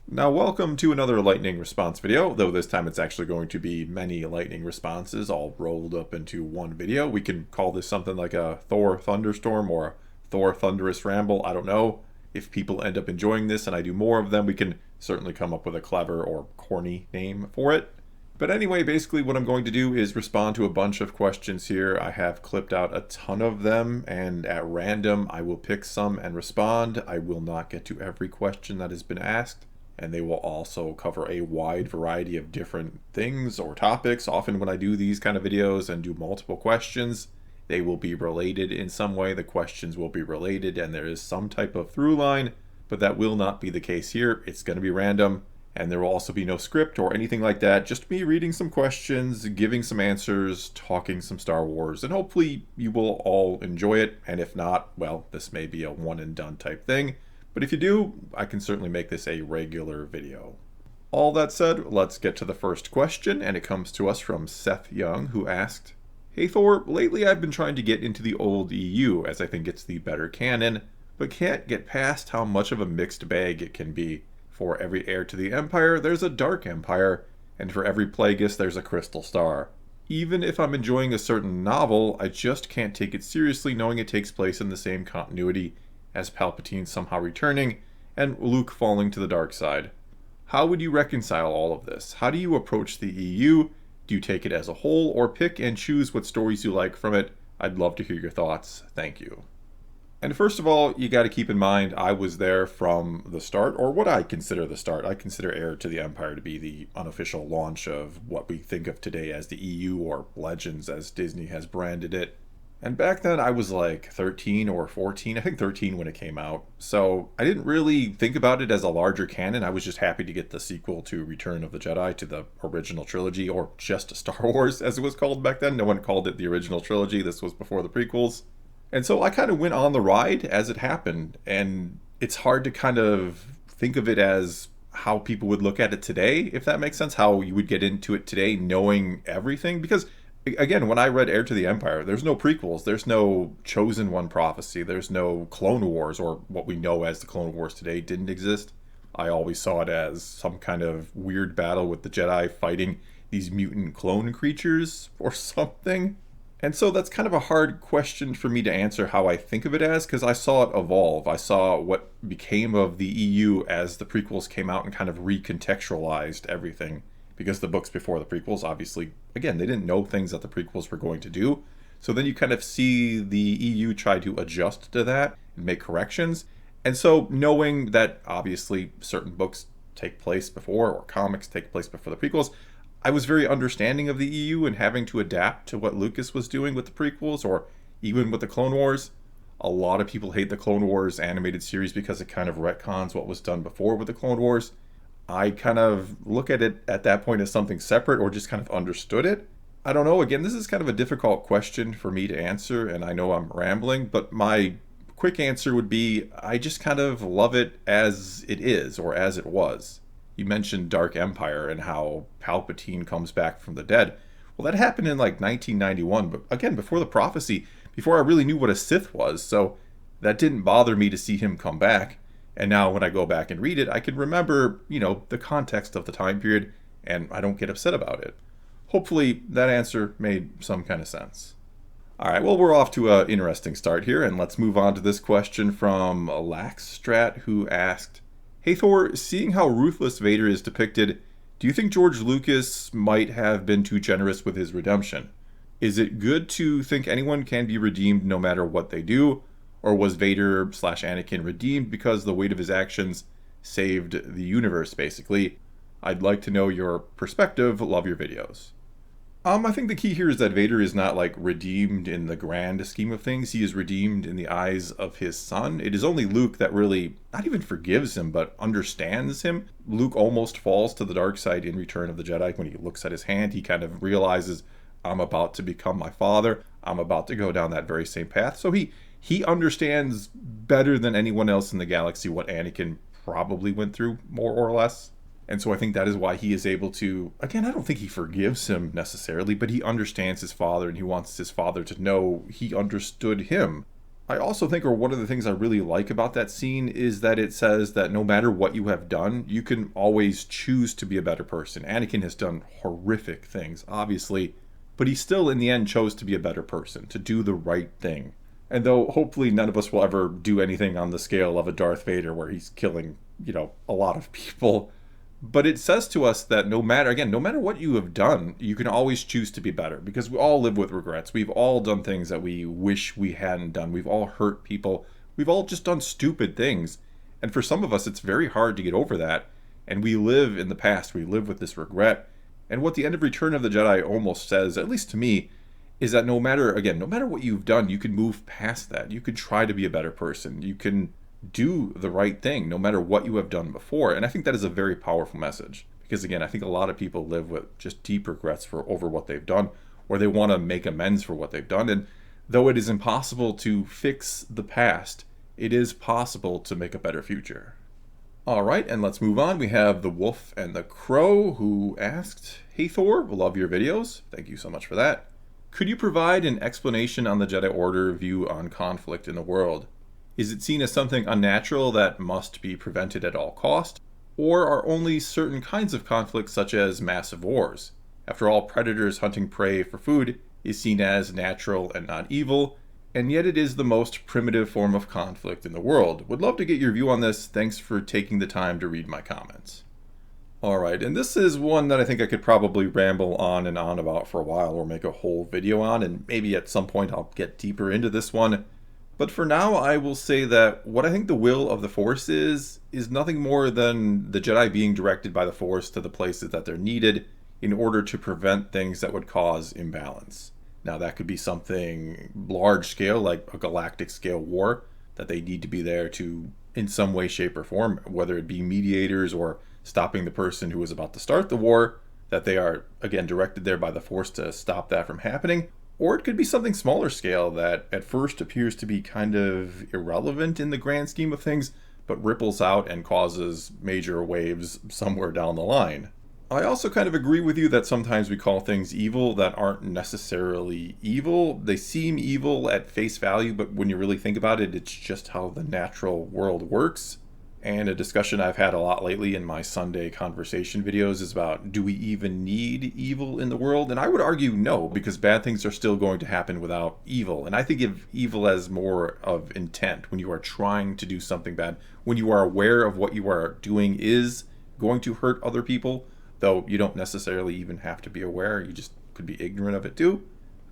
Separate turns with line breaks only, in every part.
Now welcome to another lightning response video, though this time it's actually going to be many lightning responses all rolled up into one video. We can call this something like a Thor thunderstorm or a Thor Thunderous Ramble, I don't know. If people end up enjoying this and I do more of them, we can certainly come up with a clever or corny name for it. But anyway, basically what I'm going to do is respond to a bunch of questions here. I have clipped out a ton of them, and at random I will pick some and respond. I will not get to every question that has been asked, and they will also cover a wide variety of different things or topics. Often when I do these kind of videos and do multiple questions, they will be related in some way. The questions will be related and there is some type of through line, but that will not be the case here. It's going to be random, and there will also be no script or anything like that. Just me reading some questions, giving some answers, talking some Star Wars, and hopefully you will all enjoy it. And if not, well, this may be a one and done type thing. But if you do, I can certainly make this a regular video. All that said, let's get to the first question, and it comes to us from Seth Young, who asked, "Hey Thor, lately I've been trying to get into the old EU, as I think it's the better canon, but can't get past how much of a mixed bag it can be. For every heir to the Empire, there's a Dark Empire, and for every Plagueis, there's a Crystal Star. Even if I'm enjoying a certain novel, I just can't take it seriously knowing it takes place in the same continuity as Palpatine somehow returning and Luke falling to the dark side. How would you reconcile all of this? How do you approach the EU? Do you take it as a whole or pick and choose what stories you like from it? I'd love to hear your thoughts. Thank you." And first of all, you got to keep in mind I was there from the start, or what I consider the start. I consider Heir to the Empire to be the unofficial launch of what we think of today as the EU, or Legends as Disney has branded it. And back then I was like 13 or 14, I think 13 when it came out. So I didn't really think about it as a larger canon. I was just happy to get the sequel to Return of the Jedi, to the original trilogy, or just Star Wars as it was called back then. No one called it the original trilogy. This was before the prequels. And so I kind of went on the ride as it happened. And it's hard to kind of think of it as how people would look at it today, if that makes sense. How you would get into it today knowing everything. Because again, when I read Heir to the Empire, there's no prequels, there's no Chosen One prophecy, there's no Clone Wars, or what we know as the Clone Wars today didn't exist. I always saw it as some kind of weird battle with the Jedi fighting these mutant clone creatures or something. And so that's kind of a hard question for me to answer how I think of it as, because I saw it evolve. I saw what became of the EU as the prequels came out and kind of recontextualized everything. Because the books before the prequels, obviously, again, they didn't know things that the prequels were going to do. So then you kind of see the EU try to adjust to that and make corrections. And so knowing that obviously certain books take place before, or comics take place before the prequels, I was very understanding of the EU and having to adapt to what Lucas was doing with the prequels, or even with the Clone Wars. A lot of people hate the Clone Wars animated series because it kind of retcons what was done before with the Clone Wars. I kind of look at it at that point as something separate, or just kind of understood it. I don't know. Again, this is kind of a difficult question for me to answer, and I know I'm rambling, but my quick answer would be I just kind of love it as it is, or as it was. You mentioned Dark Empire and how Palpatine comes back from the dead. Well, that happened in like 1991, but again, before the prophecy, before I really knew what a Sith was, so that didn't bother me to see him come back. And now when I go back and read it, I can remember, the context of the time period, and I don't get upset about it. Hopefully that answer made some kind of sense. All right, well, we're off to an interesting start here, and let's move on to this question from Laxstrat, who asked, "Hey Thor, seeing how ruthless Vader is depicted, do you think George Lucas might have been too generous with his redemption? Is it good to think anyone can be redeemed no matter what they do? Or was Vader/Anakin redeemed because the weight of his actions saved the universe, basically? I'd like to know your perspective. Love your videos." I think the key here is that Vader is not like redeemed in the grand scheme of things. He is redeemed in the eyes of his son. It is only Luke that really not even forgives him, but understands him. Luke almost falls to the dark side in Return of the Jedi. When he looks at his hand, he kind of realizes, I'm about to become my father. I'm about to go down that very same path. So he understands better than anyone else in the galaxy what Anakin probably went through, more or less. And so I think that is why he is able to, again, I don't think he forgives him necessarily, but he understands his father, and he wants his father to know he understood him. I also think, or one of the things I really like about that scene, is that it says that no matter what you have done, you can always choose to be a better person. Anakin has done horrific things, obviously, but he still in the end chose to be a better person, to do the right thing. And though hopefully none of us will ever do anything on the scale of a Darth Vader where he's killing, a lot of people, but it says to us that no matter what you have done, you can always choose to be better, because we all live with regrets. We've all done things that we wish we hadn't done. We've all hurt people. We've all just done stupid things. And for some of us, it's very hard to get over that. And we live in the past. We live with this regret. And what the end of Return of the Jedi almost says, at least to me, is that no matter what you've done, you can move past that. You can try to be a better person. You can do the right thing no matter what you have done before. And I think that is a very powerful message, because again, I think a lot of people live with just deep regrets over what they've done, or they want to make amends for what they've done. And though it is impossible to fix the past, it is possible to make a better future. All right, and let's move on. We have the Wolf and the Crow, who asked, "Hey Thor, love your videos." Thank you so much for that. "Could you provide an explanation on the Jedi Order view on conflict in the world? Is it seen as something unnatural that must be prevented at all cost? Or are only certain kinds of conflicts, such as massive wars? After all, predators hunting prey for food is seen as natural and not evil, and yet it is the most primitive form of conflict in the world. Would love to get your view on this. Thanks for taking the time to read my comments." Alright, and this is one that I think I could probably ramble on and on about for a while, or make a whole video on, and maybe at some point I'll get deeper into this one. But for now, I will say that what I think the will of the Force is nothing more than the Jedi being directed by the Force to the places that they're needed in order to prevent things that would cause imbalance. Now, that could be something large scale, like a galactic scale war, that they need to be there to, in some way, shape, or form, whether it be mediators or stopping the person who is about to start the war, that they are, again, directed there by the Force to stop that from happening. Or it could be something smaller scale that at first appears to be kind of irrelevant in the grand scheme of things, but ripples out and causes major waves somewhere down the line. I also kind of agree with you that sometimes we call things evil that aren't necessarily evil. They seem evil at face value, but when you really think about it, it's just how the natural world works. And a discussion I've had a lot lately in my Sunday conversation videos is about, do we even need evil in the world? And I would argue no, because bad things are still going to happen without evil. And I think of evil as more of intent, when you are trying to do something bad, when you are aware of what you are doing is going to hurt other people, though you don't necessarily even have to be aware, you just could be ignorant of it too.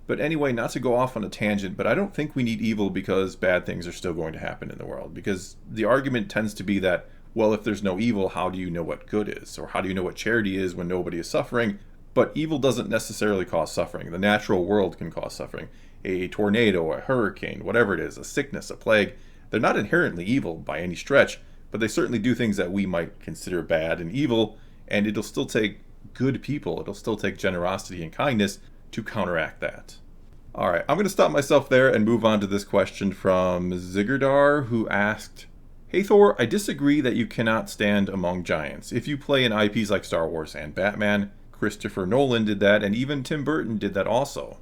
But anyway, not to go off on a tangent, but I don't think we need evil because bad things are still going to happen in the world. Because the argument tends to be that, well, if there's no evil, how do you know what good is? Or how do you know what charity is when nobody is suffering? But evil doesn't necessarily cause suffering. The natural world can cause suffering. A tornado, a hurricane, whatever it is, a sickness, a plague, they're not inherently evil by any stretch, but they certainly do things that we might consider bad and evil, and it'll still take good people, it'll still take generosity and kindness to counteract that. Alright, I'm going to stop myself there and move on to this question from Zigardar, who asked, "Hey Thor, I disagree that you cannot stand among giants. If you play in IPs like Star Wars and Batman, Christopher Nolan did that, and even Tim Burton did that also."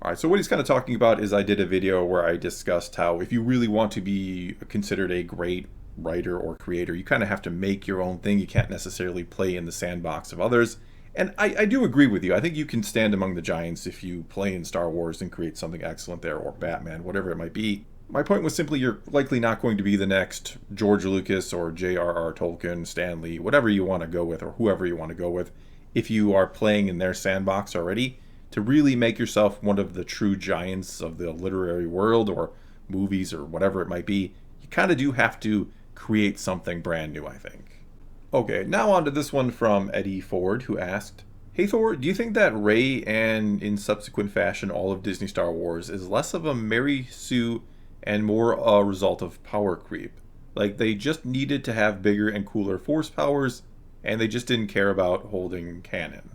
Alright, so what he's kind of talking about is I did a video where I discussed how if you really want to be considered a great writer or creator, you kind of have to make your own thing. You can't necessarily play in the sandbox of others. And I do agree with you. I think you can stand among the giants if you play in Star Wars and create something excellent there, or Batman, whatever it might be. My point was simply you're likely not going to be the next George Lucas or J.R.R. Tolkien, Stan Lee, whatever you want to go with, or whoever you want to go with, if you are playing in their sandbox already, to really make yourself one of the true giants of the literary world or movies or whatever it might be. You kind of do have to create something brand new, I think. Okay, now on to this one from Eddie Ford, who asked, "Hey Thor, do you think that Rey, and in subsequent fashion all of Disney Star Wars, is less of a Mary Sue and more a result of power creep? Like they just needed to have bigger and cooler force powers, and they just didn't care about holding canon?"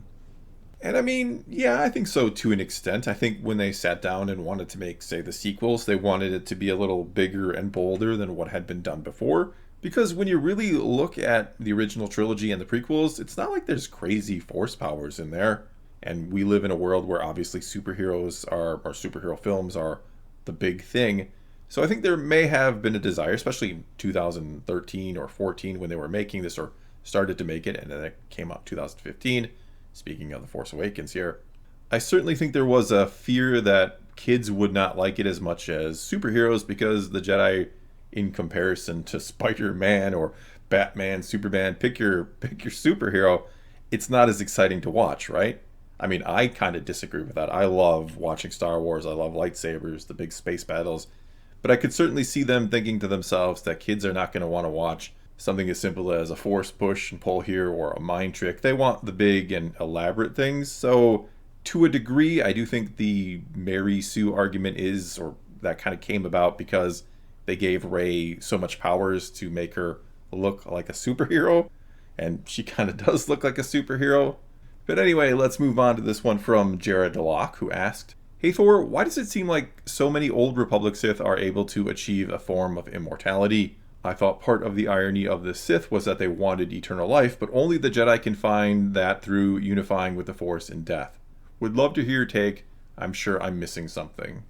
And I mean, yeah, I think so to an extent. I think when they sat down and wanted to make, say, the sequels, they wanted it to be a little bigger and bolder than what had been done before. Because when you really look at the original trilogy and the prequels, it's not like there's crazy force powers in there. And we live in a world where obviously superheroes or superhero films are the big thing. So I think there may have been a desire, especially in 2013 or 14 when they were making this or started to make it, and then it came out 2015. Speaking of The Force Awakens here, I certainly think there was a fear that kids would not like it as much as superheroes because the Jedi, in comparison to Spider-Man or Batman, Superman, pick your superhero, it's not as exciting to watch, right? I mean, I kind of disagree with that. I love watching Star Wars. I love lightsabers, the big space battles. But I could certainly see them thinking to themselves that kids are not going to want to watch something as simple as a force push and pull here or a mind trick. They want the big and elaborate things. So to a degree, I do think the Mary Sue argument is, or that kind of came about because they gave Rey so much powers to make her look like a superhero. And she kind of does look like a superhero. But anyway, let's move on to this one from Jared DeLocke, who asked, "Hey Thor, why does it seem like so many old Republic Sith are able to achieve a form of immortality? I thought part of the irony of the Sith was that they wanted eternal life, but only the Jedi can find that through unifying with the Force in death. Would love to hear your take. I'm sure I'm missing something."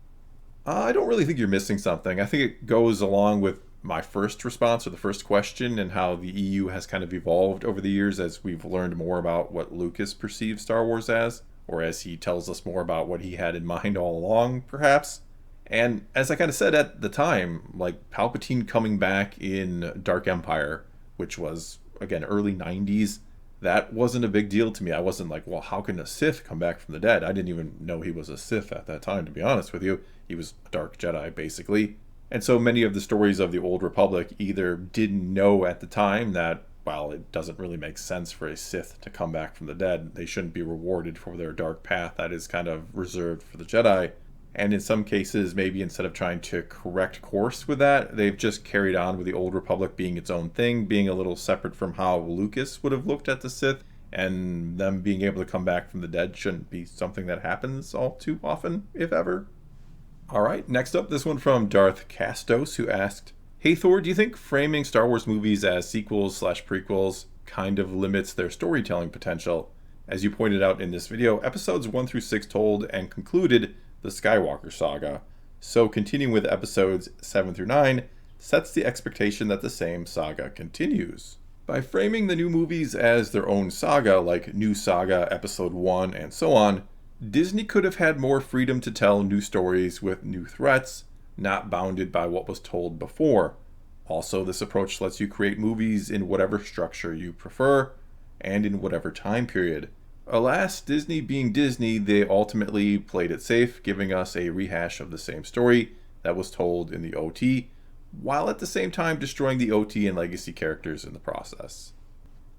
I don't really think you're missing something. I think it goes along with my first response or the first question and how the EU has kind of evolved over the years as we've learned more about what Lucas perceives Star Wars as, or as he tells us more about what he had in mind all along, perhaps. And as I kind of said at the time, like Palpatine coming back in Dark Empire, which was, again, early 90s, that wasn't a big deal to me. I wasn't like, well, how can a Sith come back from the dead? I didn't even know he was a Sith at that time, to be honest with you. He was a Dark Jedi, basically. And so many of the stories of the Old Republic either didn't know at the time that, well, it doesn't really make sense for a Sith to come back from the dead. They shouldn't be rewarded for their dark path. That is kind of reserved for the Jedi. And in some cases, maybe instead of trying to correct course with that, they've just carried on with the Old Republic being its own thing, being a little separate from how Lucas would have looked at the Sith, and them being able to come back from the dead shouldn't be something that happens all too often, if ever. Alright, next up, this one from Darth Castos, who asked, "Hey Thor, do you think framing Star Wars movies as sequels/prequels kind of limits their storytelling potential? As you pointed out in this video, episodes 1 through 6 told and concluded the Skywalker saga, so continuing with episodes 7 through 9 sets the expectation that the same saga continues. By framing the new movies as their own saga, like New Saga, Episode 1, and so on, Disney could have had more freedom to tell new stories with new threats, not bounded by what was told before. Also, this approach lets you create movies in whatever structure you prefer, and in whatever time period. Alas, Disney being Disney, they ultimately played it safe, giving us a rehash of the same story that was told in the OT, while at the same time destroying the OT and legacy characters in the process.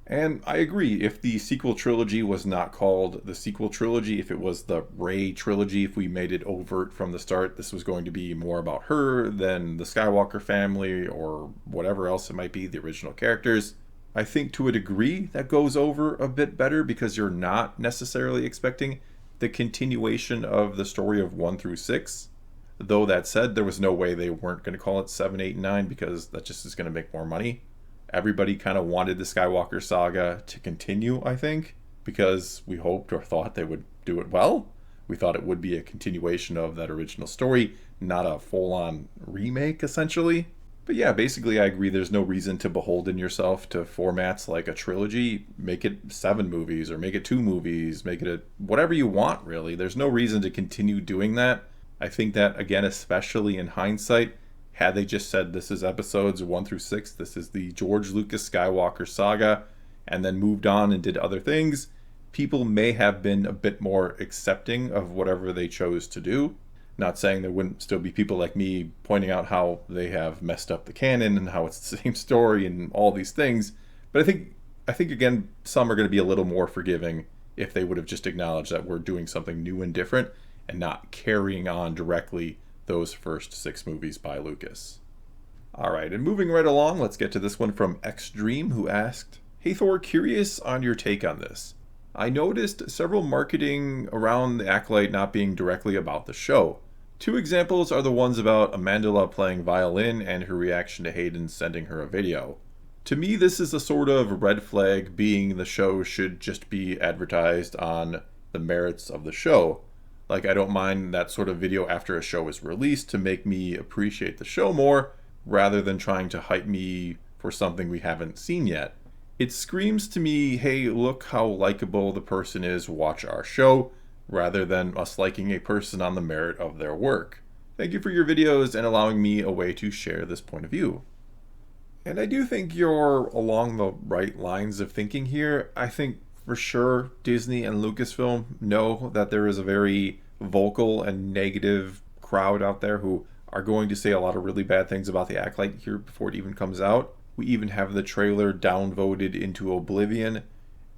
And I agree, if the sequel trilogy was not called the sequel trilogy, if it was the Rey trilogy, if we made it overt from the start, this was going to be more about her than the Skywalker family or whatever else it might be, the original characters, I think to a degree that goes over a bit better because you're not necessarily expecting the continuation of the story of 1 through 6. Though that said, there was no way they weren't going to call it 7, 8, and 9 because that just is going to make more money. Everybody kind of wanted the Skywalker saga to continue, I think, because we hoped or thought they would do it well. We thought it would be a continuation of that original story, not a full-on remake, essentially. But yeah, basically I agree there's no reason to beholden yourself to formats like a trilogy. Make it 7 movies, or make it 2 movies, make it whatever you want, really. There's no reason to continue doing that. I think that, again, especially in hindsight, had they just said this is episodes 1 through 6, this is the George Lucas Skywalker saga, and then moved on and did other things, people may have been a bit more accepting of whatever they chose to do. Not saying there wouldn't still be people like me pointing out how they have messed up the canon and how it's the same story and all these things, but I think again, some are going to be a little more forgiving if they would have just acknowledged that we're doing something new and different and not carrying on directly those first 6 movies by Lucas. Alright, and moving right along, let's get to this one from Xdream, who asked, "Hey Thor, curious on your take on this. I noticed several marketing around the Acolyte not being directly about the show. 2 examples are the ones about Amandla playing violin and her reaction to Hayden sending her a video. To me, this is a sort of red flag, being the show should just be advertised on the merits of the show. Like, I don't mind that sort of video after a show is released to make me appreciate the show more, rather than trying to hype me for something we haven't seen yet. It screams to me, hey, look how likable the person is, watch our show, rather than us liking a person on the merit of their work. Thank you for your videos and allowing me a way to share this point of view. And I do think you're along the right lines of thinking here. I think for sure Disney and Lucasfilm know that there is a very vocal and negative crowd out there who are going to say a lot of really bad things about the Acolyte here before it even comes out. We even have the trailer downvoted into oblivion.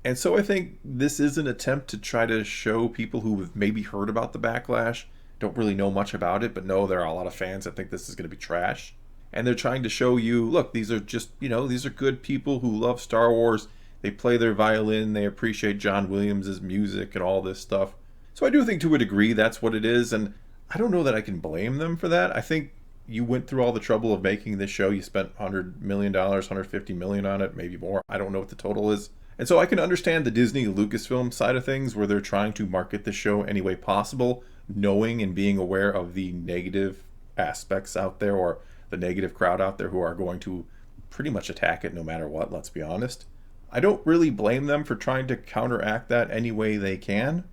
And so I think this is an attempt to try to show people who have maybe heard about the backlash, don't really know much about it, but know there are a lot of fans that think this is going to be trash. And they're trying to show you, look, these are just, these are good people who love Star Wars. They play their violin, they appreciate John Williams' music and all this stuff. So I do think to a degree that's what it is, and I don't know that I can blame them for that. I think you went through all the trouble of making this show. You spent $100 million, $150 million on it, maybe more. I don't know what the total is. And so I can understand the Disney Lucasfilm side of things where they're trying to market the show any way possible, knowing and being aware of the negative aspects out there, or the negative crowd out there who are going to pretty much attack it no matter what, let's be honest. I don't really blame them for trying to counteract that any way they can,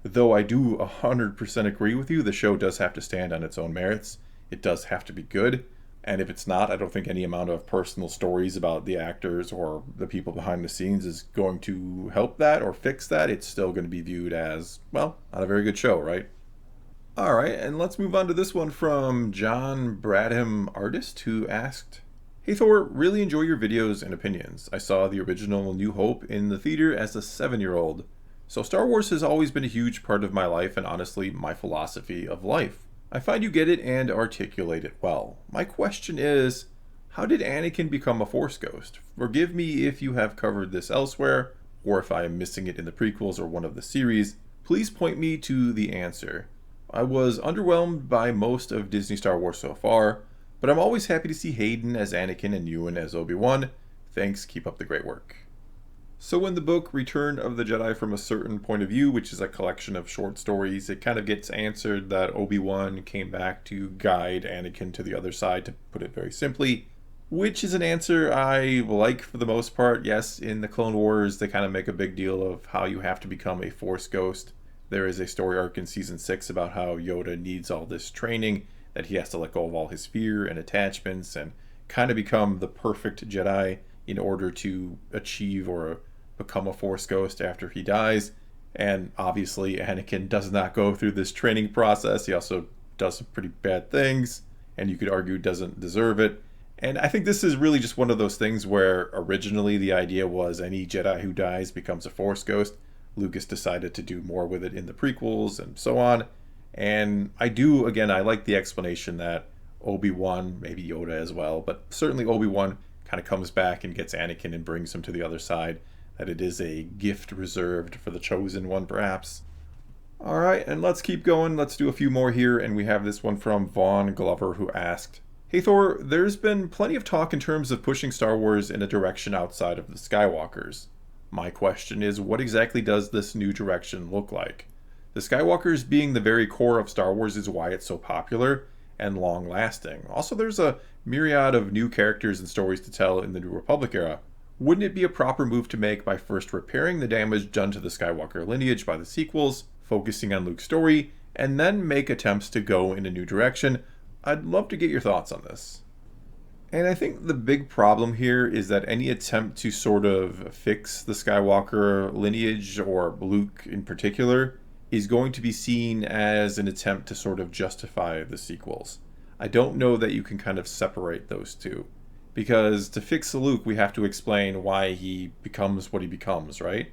though I do 100% agree with you. The show does have to stand on its own merits. It does have to be good. And if it's not, I don't think any amount of personal stories about the actors or the people behind the scenes is going to help that or fix that. It's still going to be viewed as, well, not a very good show, right? All right, and let's move on to this one from John Bradham Artist, who asked, hey Thor, really enjoy your videos and opinions. I saw the original New Hope in the theater as a 7-year-old. So Star Wars has always been a huge part of my life and honestly my philosophy of life. I find you get it and articulate it well. My question is, how did Anakin become a Force ghost? Forgive me if you have covered this elsewhere, or if I am missing it in the prequels or one of the series. Please point me to the answer. I was underwhelmed by most of Disney Star Wars so far, but I'm always happy to see Hayden as Anakin and Ewan as Obi-Wan. Thanks, keep up the great work. So in the book Return of the Jedi from a Certain Point of View, which is a collection of short stories, it kind of gets answered that Obi-Wan came back to guide Anakin to the other side, to put it very simply, which is an answer I like for the most part. Yes, in the Clone Wars, they kind of make a big deal of how you have to become a Force ghost. There is a story arc in Season 6 about how Yoda needs all this training, that he has to let go of all his fear and attachments and kind of become the perfect Jedi in order to achieve or become a Force ghost after he dies. And obviously Anakin does not go through this training process. He also does some pretty bad things, and you could argue doesn't deserve it. And I think this is really just one of those things where originally the idea was any Jedi who dies becomes a Force ghost. Lucas decided to do more with it in the prequels and so on. And I like the explanation that Obi-Wan, maybe Yoda as well, but certainly Obi-Wan kind of comes back and gets Anakin and brings him to the other side. That it is a gift reserved for the chosen one, perhaps. All right, and let's keep going. Let's do a few more here, and we have this one from Vaughn Glover, who asked, hey Thor, there's been plenty of talk in terms of pushing Star Wars in a direction outside of the Skywalkers. My question is, what exactly does this new direction look like? The Skywalkers being the very core of Star Wars is why it's so popular and long-lasting. Also, there's a myriad of new characters and stories to tell in the New Republic era. Wouldn't it be a proper move to make by first repairing the damage done to the Skywalker lineage by the sequels, focusing on Luke's story, and then make attempts to go in a new direction? I'd love to get your thoughts on this. And I think the big problem here is that any attempt to sort of fix the Skywalker lineage, or Luke in particular, is going to be seen as an attempt to sort of justify the sequels. I don't know that you can kind of separate those two. Because to fix Luke, we have to explain why he becomes what he becomes, right?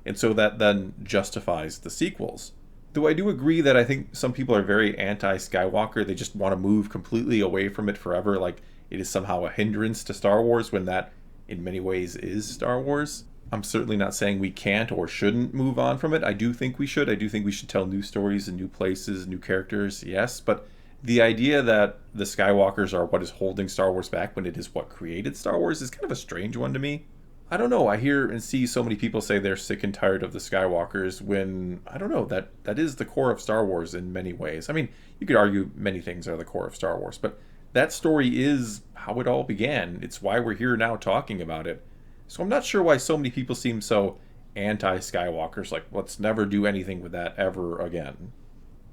And so that then justifies the sequels. Though I do agree that I think some people are very anti-Skywalker. They just want to move completely away from it forever, like it is somehow a hindrance to Star Wars, when that in many ways is Star Wars. I'm certainly not saying we can't or shouldn't move on from it. I do think we should. I do think we should tell new stories in new places, new characters, yes. But the idea that the Skywalkers are what is holding Star Wars back when it is what created Star Wars is kind of a strange one to me. I don't know, I hear and see so many people say they're sick and tired of the Skywalkers when, I don't know, that is the core of Star Wars in many ways. I mean, you could argue many things are the core of Star Wars, but that story is how it all began. It's why we're here now talking about it. So I'm not sure why so many people seem so anti-Skywalkers, like, let's never do anything with that ever again.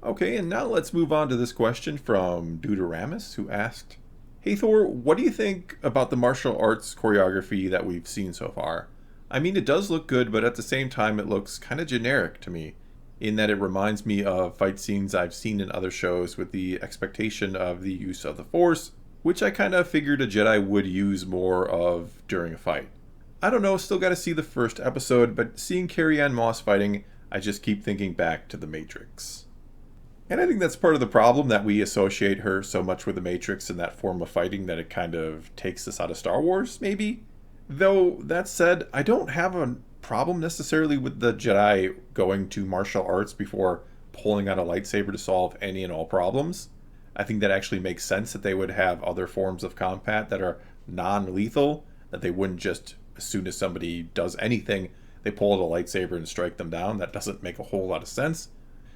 Okay, and now let's move on to this question from Deuteramus, who asked, Hey Thor, what do you think about the martial arts choreography that we've seen so far? I mean, it does look good, but at the same time, it looks kind of generic to me, in that it reminds me of fight scenes I've seen in other shows with the expectation of the use of the Force, which I kind of figured a Jedi would use more of during a fight. I don't know, still gotta see the first episode, but seeing Carrie-Anne Moss fighting, I just keep thinking back to The Matrix. And I think that's part of the problem, that we associate her so much with the Matrix and that form of fighting that it kind of takes us out of Star Wars, maybe? Though, that said, I don't have a problem necessarily with the Jedi going to martial arts before pulling out a lightsaber to solve any and all problems. I think that actually makes sense that they would have other forms of combat that are non-lethal, that they wouldn't just, as soon as somebody does anything, they pull out a lightsaber and strike them down. That doesn't make a whole lot of sense.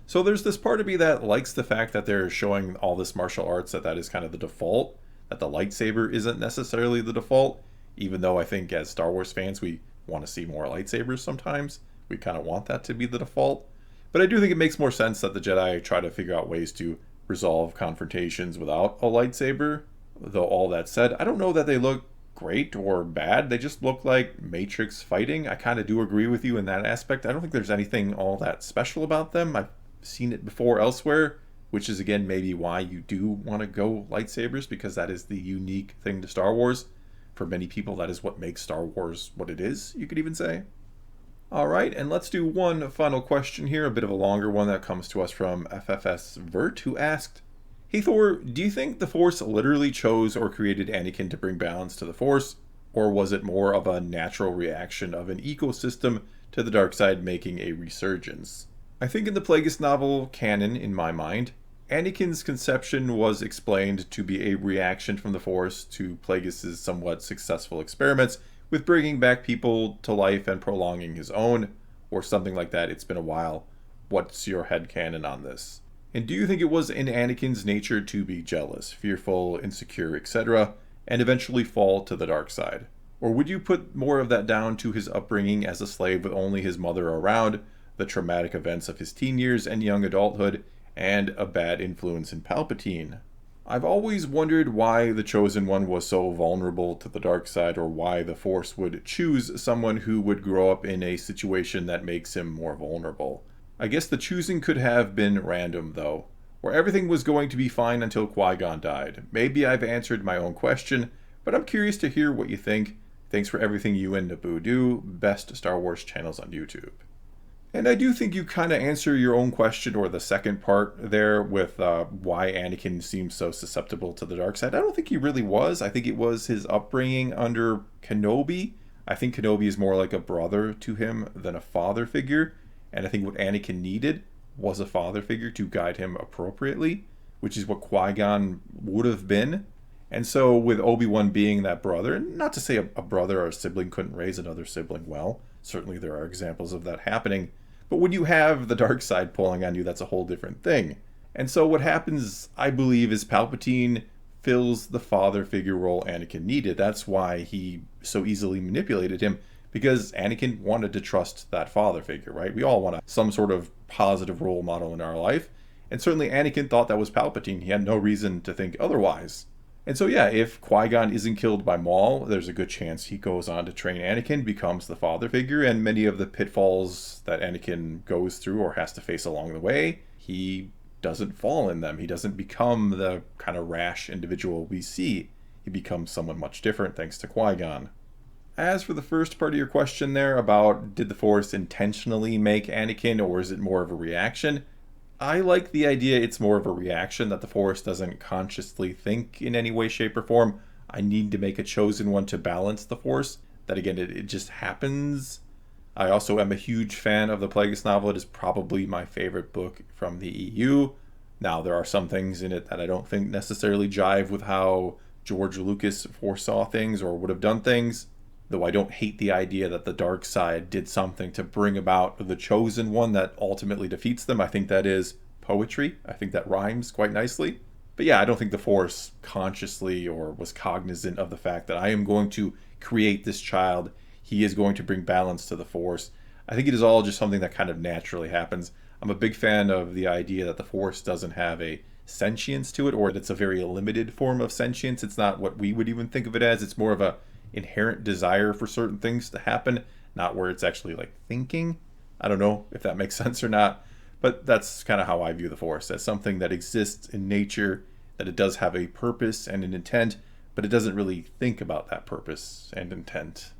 So there's this part of me that likes the fact that they're showing all this martial arts, that is kind of the default, that the lightsaber isn't necessarily the default, even though I think as Star Wars fans we want to see more lightsabers sometimes. We kind of want that to be the default. But I do think it makes more sense that the Jedi try to figure out ways to resolve confrontations without a lightsaber. Though all that said, I don't know that they look great or bad. They just look like Matrix fighting. I kind of do agree with you in that aspect. I don't think there's anything all that special about them. I've seen it before elsewhere, which is again maybe why you do want to go lightsabers, because that is the unique thing to Star Wars. For many people, that is what makes Star Wars what it is, you could even say. Alright, and let's do one final question here, a bit of a longer one that comes to us from FFS Vert, who asked, Hey Thor, do you think the Force literally chose or created Anakin to bring balance to the Force, or was it more of a natural reaction of an ecosystem to the dark side making a resurgence? I think in the Plagueis novel canon, in my mind, Anakin's conception was explained to be a reaction from the Force to Plagueis' somewhat successful experiments with bringing back people to life and prolonging his own, or something like that. It's been a while. What's your headcanon on this? And do you think it was in Anakin's nature to be jealous, fearful, insecure, etc., and eventually fall to the dark side? Or would you put more of that down to his upbringing as a slave with only his mother around, the traumatic events of his teen years and young adulthood, and a bad influence in Palpatine? I've always wondered why the Chosen One was so vulnerable to the dark side, or why the Force would choose someone who would grow up in a situation that makes him more vulnerable. I guess the choosing could have been random, though, where everything was going to be fine until Qui-Gon died. Maybe I've answered my own question, but I'm curious to hear what you think. Thanks for everything you and Naboo do. Best Star Wars channels on YouTube. And I do think you kind of answer your own question, or the second part there, with why Anakin seems so susceptible to the dark side. I don't think he really was. I think it was his upbringing under Kenobi. I think Kenobi is more like a brother to him than a father figure. And I think what Anakin needed was a father figure to guide him appropriately, which is what Qui-Gon would have been. And so with Obi-Wan being that brother, not to say a brother or a sibling couldn't raise another sibling well. Certainly there are examples of that happening. But when you have the dark side pulling on you, that's a whole different thing. And so what happens, I believe, is Palpatine fills the father figure role Anakin needed. That's why he so easily manipulated him, because Anakin wanted to trust that father figure, right? We all want some sort of positive role model in our life. And certainly Anakin thought that was Palpatine. He had no reason to think otherwise. And so yeah, if Qui-Gon isn't killed by Maul, there's a good chance he goes on to train Anakin, becomes the father figure, and many of the pitfalls that Anakin goes through or has to face along the way, he doesn't fall in them. He doesn't become the kind of rash individual we see. He becomes someone much different thanks to Qui-Gon. As for the first part of your question there about did the Force intentionally make Anakin, or is it more of a reaction? I like the idea it's more of a reaction, that the Force doesn't consciously think in any way, shape, or form, I need to make a chosen one to balance the Force. That again, it just happens. I also am a huge fan of the Plagueis novel. It is probably my favorite book from the EU. Now, there are some things in it that I don't think necessarily jive with how George Lucas foresaw things or would have done things. though I don't hate the idea that the dark side did something to bring about the chosen one that ultimately defeats them. I think that is poetry. I think that rhymes quite nicely. But yeah, I don't think the Force consciously or was cognizant of the fact that I am going to create this child. He is going to bring balance to the Force. I think it is all just something that kind of naturally happens. I'm a big fan of the idea that the Force doesn't have a sentience to it, or that it's a very limited form of sentience. It's not what we would even think of it as. It's more of a inherent desire for certain things to happen, not where it's actually like thinking. I don't know if that makes sense or not, but that's kind of how I view the Force, as something that exists in nature, that it does have a purpose and an intent, but it doesn't really think about that purpose and intent.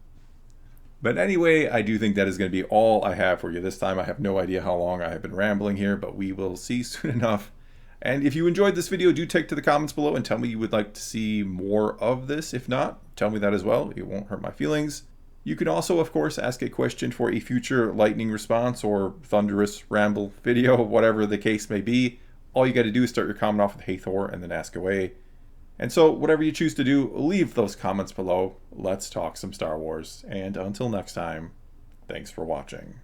But anyway, I do think that is going to be all I have for you this time. I have no idea how long I have been rambling here, but we will see soon enough. And if you enjoyed this video, do take to the comments below and tell me you would like to see more of this. If not, tell me that as well. It won't hurt my feelings. You can also, of course, ask a question for a future lightning response or Thunderous Ramble video, whatever the case may be. All you got to do is start your comment off with "Hey Thor" and then ask away. And so, whatever you choose to do, leave those comments below. Let's talk some Star Wars. And until next time, thanks for watching.